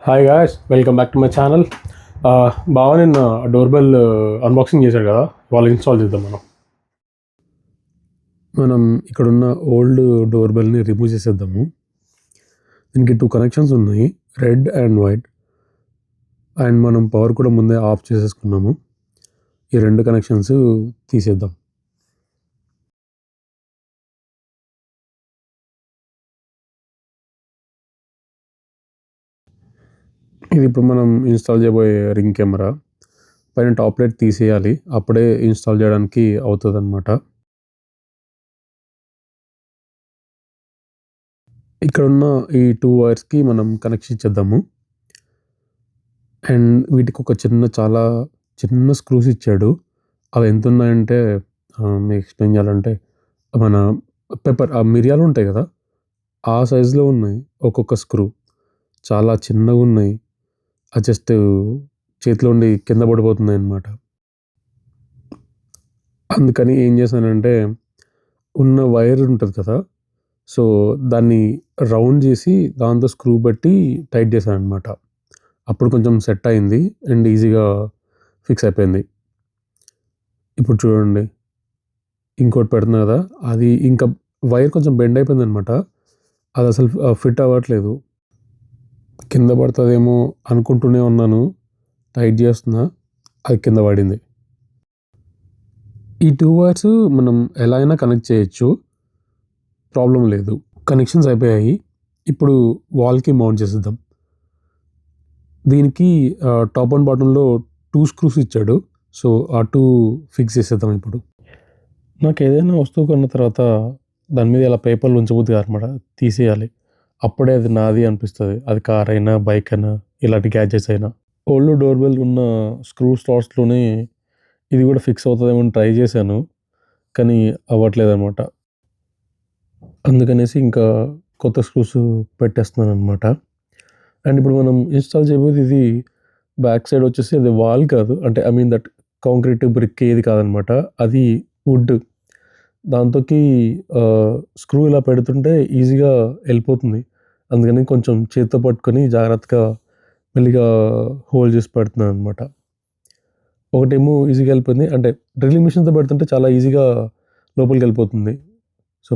Hi guys, welcome back to my channel. బాగా నిన్న doorbell unboxing చేశాడు కదా, వాళ్ళు ఇన్స్టాల్ చేద్దాం. మనం ఇక్కడున్న ఓల్డ్ డోర్బెల్ని రిమూవ్ చేసేద్దాము. దీనికి 2 కనెక్షన్స్ ఉన్నాయి, రెడ్ అండ్ వైట్. అండ్ మనం పవర్ కూడా ముందే ఆఫ్ చేసేసుకున్నాము. ఈ 2 కనెక్షన్స్ తీసేద్దాం. ఇది ఇప్పుడు మనం ఇన్స్టాల్ చేయబోయే రింగ్ కెమెరా. పైన టాప్ లైట్ తీసేయాలి, అప్పుడే ఇన్స్టాల్ చేయడానికి అవుతుంది అన్నమాట. ఇక్కడున్న ఈ 2 వైర్స్కి మనం కనెక్షన్ ఇచ్చేద్దాము. అండ్ వీటికి ఒక చాలా చిన్న స్క్రూస్ ఇచ్చాడు. అవి ఎంత ఉన్నాయంటే మీకు ఎక్స్ప్లెయిన్ చేయాలంటే, మన మిరియాలు ఉంటాయి కదా, ఆ సైజులో ఉన్నాయి ఒక్కొక్క స్క్రూ. చాలా చిన్నగా ఉన్నాయి. అది జస్ట్ చేతిలో ఉండి కింద పడిపోతున్నాయి అన్నమాట. అందుకని ఏం చేశానంటే, ఉన్న వైర్ ఉంటుంది కదా, సో దాన్ని రౌండ్ చేసి దాంతో స్క్రూ పెట్టి టైట్ చేశాను అనమాట. అప్పుడు కొంచెం సెట్ అయింది అండ్ ఈజీగా ఫిక్స్ అయిపోయింది. ఇప్పుడు చూడండి, ఇంకోటి పెడుతున్నా కదా, అది ఇంకా వైర్ కొంచెం బెండ్ అయిపోయింది అనమాట. అది అసలు ఫిట్ అవ్వట్లేదు. కింద పడుతుందేమో అనుకుంటూనే ఉన్నాను, టైట్ చేస్తున్నా, అది కింద పడింది. ఈ 2 వైర్స్ మనం ఎలా అయినా కనెక్ట్ చేయొచ్చు, ప్రాబ్లం లేదు. కనెక్షన్స్ అయిపోయాయి. ఇప్పుడు వాల్కి మౌంట్ చేసేద్దాం. దీనికి టాప్ అండ్ బాటంలో 2 స్క్రూస్ ఇచ్చాడు. సో ఆ 2 ఫిక్స్ చేసేద్దాం. ఇప్పుడు నాకు ఏదైనా వస్తువు కొన్న తర్వాత దాని మీద ఇలా పేపర్లు ఉంచబుద్ది కాదనమాట, తీసేయాలి. అప్పుడే అది నాది అనిపిస్తుంది. అది కార్ అయినా, బైక్ అయినా, ఇలాంటి గ్యాడ్జెట్స్ అయినా. ఓల్డ్ డోర్బెల్ ఉన్న స్క్రూ స్లాట్స్లోనే ఇది కూడా ఫిక్స్ అవుతుందేమో ట్రై చేశాను, కానీ అవ్వట్లేదు అనమాట. అందుకనేసి ఇంకా కొత్త స్క్రూస్ పెట్టేస్తున్నాను అనమాట. అండ్ ఇప్పుడు మనం ఇన్స్టాల్ చేయబోయేది ఇది బ్యాక్ సైడ్ వచ్చేసి అది వాల్ కాదు, అంటే I mean that concrete brick ఏది కాదనమాట, అది వుడ్. దాంతోకి స్క్రూ ఇలా పెడుతుంటే ఈజీగా వెళ్ళిపోతుంది. అందుకని కొంచెం చేతితో పట్టుకొని జాగ్రత్తగా మెల్లిగా హోల్డ్ చేసి పెడుతున్నాను అనమాట. ఒకటేమో ఈజీగా వెళ్ళిపోయింది, అంటే డ్రిల్లింగ్ మిషన్తో పెడుతుంటే చాలా ఈజీగా లోపలికి వెళ్ళిపోతుంది. సో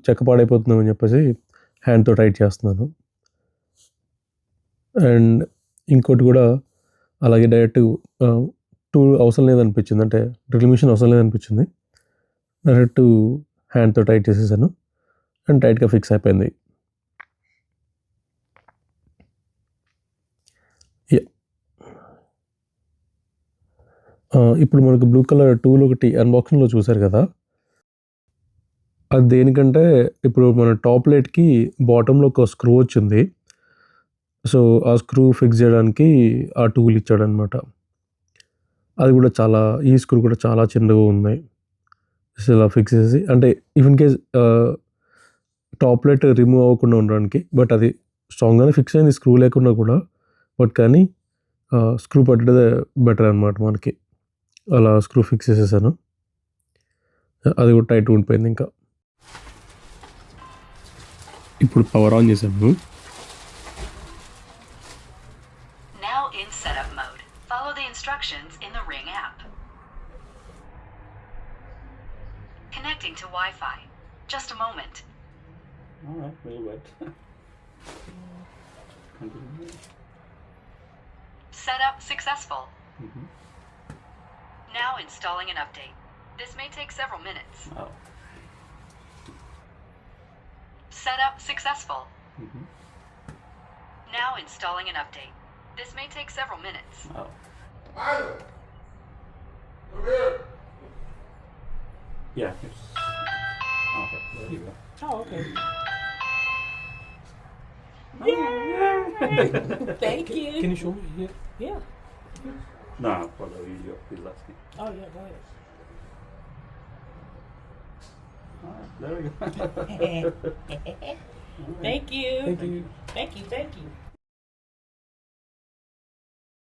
చెక్క పాడైపోతుందని చెప్పేసి హ్యాండ్తో టైట్ చేస్తున్నాను. అండ్ ఇంకోటి కూడా అలాగే డైరెక్ట్ టూల్ అవసరం లేదనిపించింది, అంటే డ్రిల్లింగ్ మిషన్ అవసరం లేదనిపించింది. డైరెక్ట్ హ్యాండ్తో టైట్ చేసేసాను అండ్ టైట్గా ఫిక్స్ అయిపోయింది. ఇప్పుడు మనకు బ్లూ కలర్ టూల్ ఒకటి అన్బాక్సింగ్లో చూసారు కదా, అది దేనికంటే ఇప్పుడు మన టాప్ లైట్కి బాటంలో ఒక స్క్రూ వచ్చింది. సో ఆ స్క్రూ ఫిక్స్ చేయడానికి ఆ టూల్ ఇచ్చాడనమాట. అది కూడా ఈ స్క్రూ కూడా చాలా చిన్నగా ఉన్నాయి. ఇలా ఫిక్స్ చేసి, అంటే in case top light remove అవ్వకుండా ఉండడానికి. బట్ అది స్ట్రాంగ్గానే ఫిక్స్ అయింది స్క్రూ లేకుండా కూడా. బట్ కానీ స్క్రూ పెట్టడమే బెటర్ అనమాట మనకి. అలా స్క్రూ ఫిక్స్ చేసేసాను. అది కూడా టైట్ ఉండిపోయింది. ఇంకా ఇప్పుడు పవర్ ఆన్ చేసాము. Now in setup mode. Follow the instructions in the Ring app. Connecting to Wi-Fi. Just a moment. All right, we'll wait. Continue. Setup successful. Mm-hmm. Now installing an update. This may take several minutes. Oh. Setup successful. Mm-hmm. Now installing an update. This may take several minutes. Oh. Yeah. Okay. There you go. Oh, okay. Yay! Thank you. Can you show me here? Yeah. No, for the video, he's asking. Oh, yeah, go ahead. All right, there we go. Thank you. Thank you. Thank you. Thank you.